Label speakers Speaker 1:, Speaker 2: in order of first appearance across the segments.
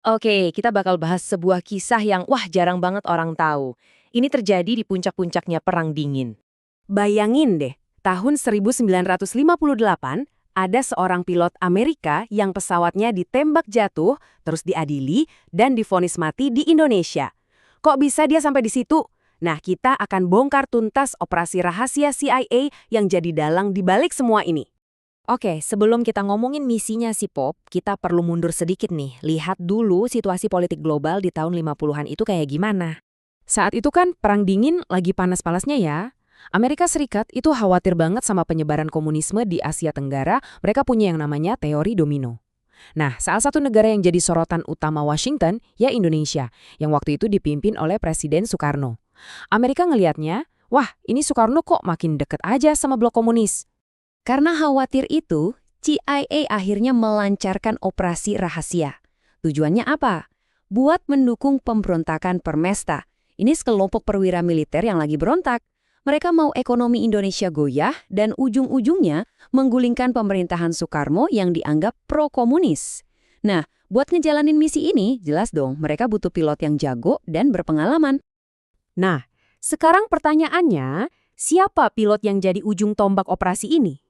Speaker 1: Oke, kita bakal bahas sebuah kisah yang wah jarang banget orang tahu. Ini terjadi di puncak-puncaknya Perang Dingin.
Speaker 2: Bayangin deh, tahun 1958 ada seorang pilot Amerika yang pesawatnya ditembak jatuh, terus diadili, dan divonis mati di Indonesia. Kok bisa dia sampai di situ? Nah, kita akan bongkar tuntas operasi rahasia CIA yang jadi dalang di balik semua ini.
Speaker 1: Oke, sebelum kita ngomongin misinya si Pop, kita perlu mundur sedikit nih. Lihat dulu situasi politik global di tahun 50-an itu kayak gimana.
Speaker 2: Saat itu kan Perang Dingin lagi panas-panasnya ya. Amerika Serikat itu khawatir banget sama penyebaran komunisme di Asia Tenggara, mereka punya yang namanya teori domino. Nah, salah satu negara yang jadi sorotan utama Washington, ya Indonesia, yang waktu itu dipimpin oleh Presiden Soekarno. Amerika ngelihatnya, wah ini Soekarno kok makin deket aja sama blok komunis.
Speaker 1: Karena khawatir itu, CIA akhirnya melancarkan operasi rahasia. Tujuannya apa? Buat mendukung pemberontakan Permesta. Ini sekelompok perwira militer yang lagi berontak. Mereka mau ekonomi Indonesia goyah dan ujung-ujungnya menggulingkan pemerintahan Soekarno yang dianggap pro-komunis. Nah, buat ngejalanin misi ini, jelas dong mereka butuh pilot yang jago dan berpengalaman.
Speaker 2: Nah, sekarang pertanyaannya, siapa pilot yang jadi ujung tombak operasi ini?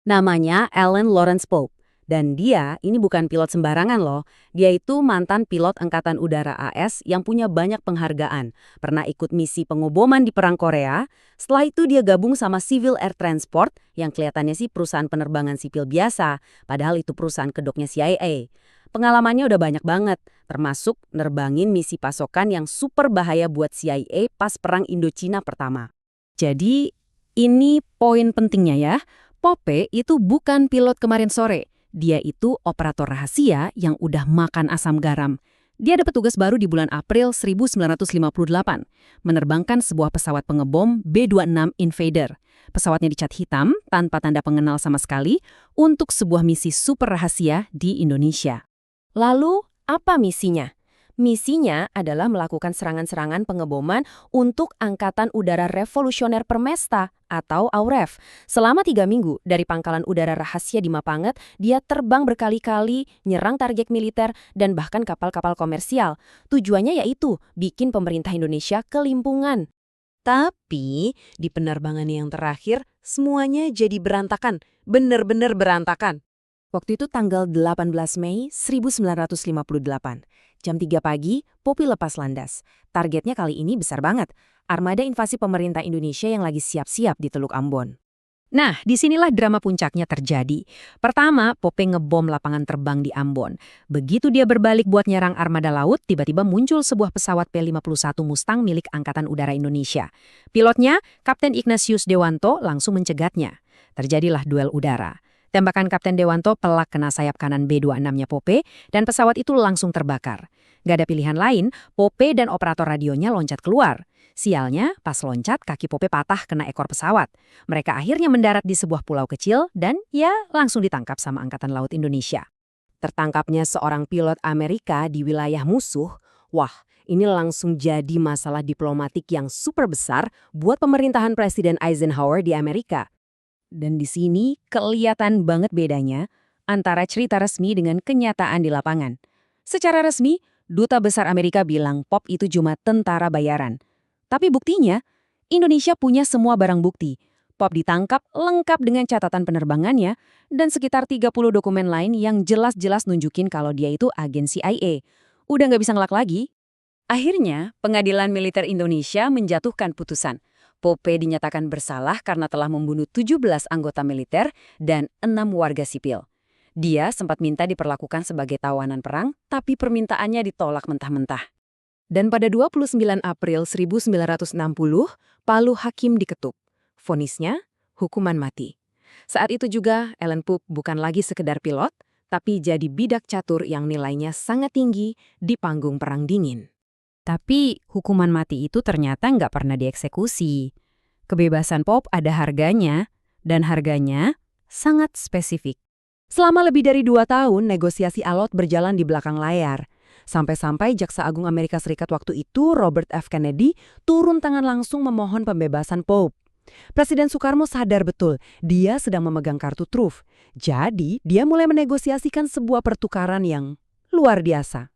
Speaker 2: Namanya Alan Lawrence Pope. Dan dia ini bukan pilot sembarangan loh. Dia itu mantan pilot Angkatan Udara AS yang punya banyak penghargaan. Pernah ikut misi pengoboman di Perang Korea. Setelah itu dia gabung sama Civil Air Transport yang kelihatannya sih perusahaan penerbangan sipil biasa. Padahal itu perusahaan kedoknya CIA. Pengalamannya udah banyak banget, termasuk nerbangin misi pasokan yang super bahaya buat CIA pas Perang Indochina pertama. Jadi, ini poin pentingnya ya. Pope itu bukan pilot kemarin sore. Dia itu operator rahasia yang udah makan asam garam. Dia dapat tugas baru di bulan April 1958, menerbangkan sebuah pesawat pengebom B-26 Invader. Pesawatnya dicat hitam, tanpa tanda pengenal sama sekali, untuk sebuah misi super rahasia di Indonesia.
Speaker 1: Lalu, apa misinya? Misinya adalah melakukan serangan-serangan pengeboman untuk Angkatan Udara Revolusioner Permesta atau AUREF. Selama 3 minggu dari pangkalan udara rahasia di Mapanget, dia terbang berkali-kali, nyerang target militer, dan bahkan kapal-kapal komersial. Tujuannya yaitu bikin pemerintah Indonesia kelimpungan.
Speaker 2: Tapi, di penerbangan yang terakhir, semuanya jadi berantakan. Bener-bener berantakan. Waktu itu tanggal 18 Mei 1958. Jam 3 pagi, Poppy lepas landas. Targetnya kali ini besar banget. Armada invasi pemerintah Indonesia yang lagi siap-siap di Teluk Ambon. Nah, disinilah drama puncaknya terjadi. Pertama, Poppy ngebom lapangan terbang di Ambon. Begitu dia berbalik buat nyerang armada laut, tiba-tiba muncul sebuah pesawat P-51 Mustang milik Angkatan Udara Indonesia. Pilotnya, Kapten Ignatius Dewanto, langsung mencegatnya. Terjadilah duel udara. Tembakan Kapten Dewanto pelak kena sayap kanan B-26-nya Pope, dan pesawat itu langsung terbakar. Gak ada pilihan lain, Pope dan operator radionya loncat keluar. Sialnya, pas loncat, kaki Pope patah kena ekor pesawat. Mereka akhirnya mendarat di sebuah pulau kecil dan ya langsung ditangkap sama Angkatan Laut Indonesia. Tertangkapnya seorang pilot Amerika di wilayah musuh, wah, ini langsung jadi masalah diplomatik yang super besar buat pemerintahan Presiden Eisenhower di Amerika. Dan di sini kelihatan banget bedanya antara cerita resmi dengan kenyataan di lapangan. Secara resmi, Duta Besar Amerika bilang Pop itu cuma tentara bayaran. Tapi buktinya, Indonesia punya semua barang bukti. Pop ditangkap lengkap dengan catatan penerbangannya dan sekitar 30 dokumen lain yang jelas-jelas nunjukin kalau dia itu agen CIA. Udah nggak bisa ngelak lagi. Akhirnya, Pengadilan Militer Indonesia menjatuhkan putusan. Pope dinyatakan bersalah karena telah membunuh 17 anggota militer dan 6 warga sipil. Dia sempat minta diperlakukan sebagai tawanan perang, tapi permintaannya ditolak mentah-mentah. Dan pada 29 April 1960, palu hakim diketuk. Vonisnya, hukuman mati. Saat itu juga, Alan Pope bukan lagi sekedar pilot, tapi jadi bidak catur yang nilainya sangat tinggi di panggung Perang Dingin. Tapi hukuman mati itu ternyata nggak pernah dieksekusi. Kebebasan Pop ada harganya, dan harganya sangat spesifik. Selama lebih dari 2 tahun, negosiasi alot berjalan di belakang layar. Sampai-sampai Jaksa Agung Amerika Serikat waktu itu, Robert F. Kennedy, turun tangan langsung memohon pembebasan Pope. Presiden Soekarno sadar betul, dia sedang memegang kartu truf. Jadi, dia mulai menegosiasikan sebuah pertukaran yang luar biasa.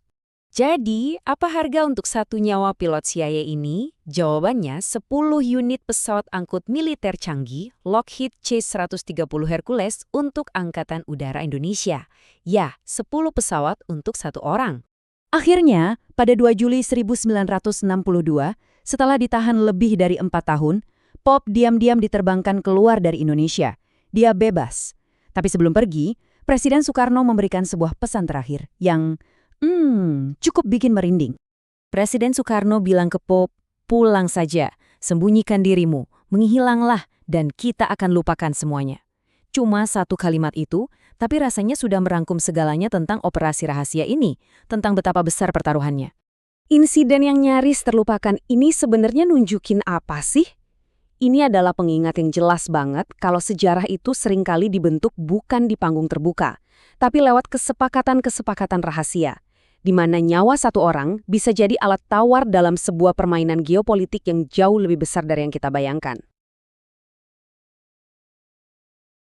Speaker 1: Jadi, apa harga untuk satu nyawa pilot CIA ini? Jawabannya 10 unit pesawat angkut militer canggih Lockheed C-130 Hercules untuk Angkatan Udara Indonesia. Ya, 10 pesawat untuk satu orang. Akhirnya, pada 2 Juli 1962, setelah ditahan lebih dari 4 tahun, Pop diam-diam diterbangkan keluar dari Indonesia. Dia bebas. Tapi sebelum pergi, Presiden Soekarno memberikan sebuah pesan terakhir yang cukup bikin merinding. Presiden Soekarno bilang ke Pop, pulang saja, sembunyikan dirimu, menghilanglah, dan kita akan lupakan semuanya. Cuma satu kalimat itu, tapi rasanya sudah merangkum segalanya tentang operasi rahasia ini, tentang betapa besar pertaruhannya. Insiden yang nyaris terlupakan ini sebenarnya nunjukin apa sih? Ini adalah pengingat yang jelas banget kalau sejarah itu seringkali dibentuk bukan di panggung terbuka, tapi lewat kesepakatan-kesepakatan rahasia, di mana nyawa satu orang bisa jadi alat tawar dalam sebuah permainan geopolitik yang jauh lebih besar dari yang kita bayangkan.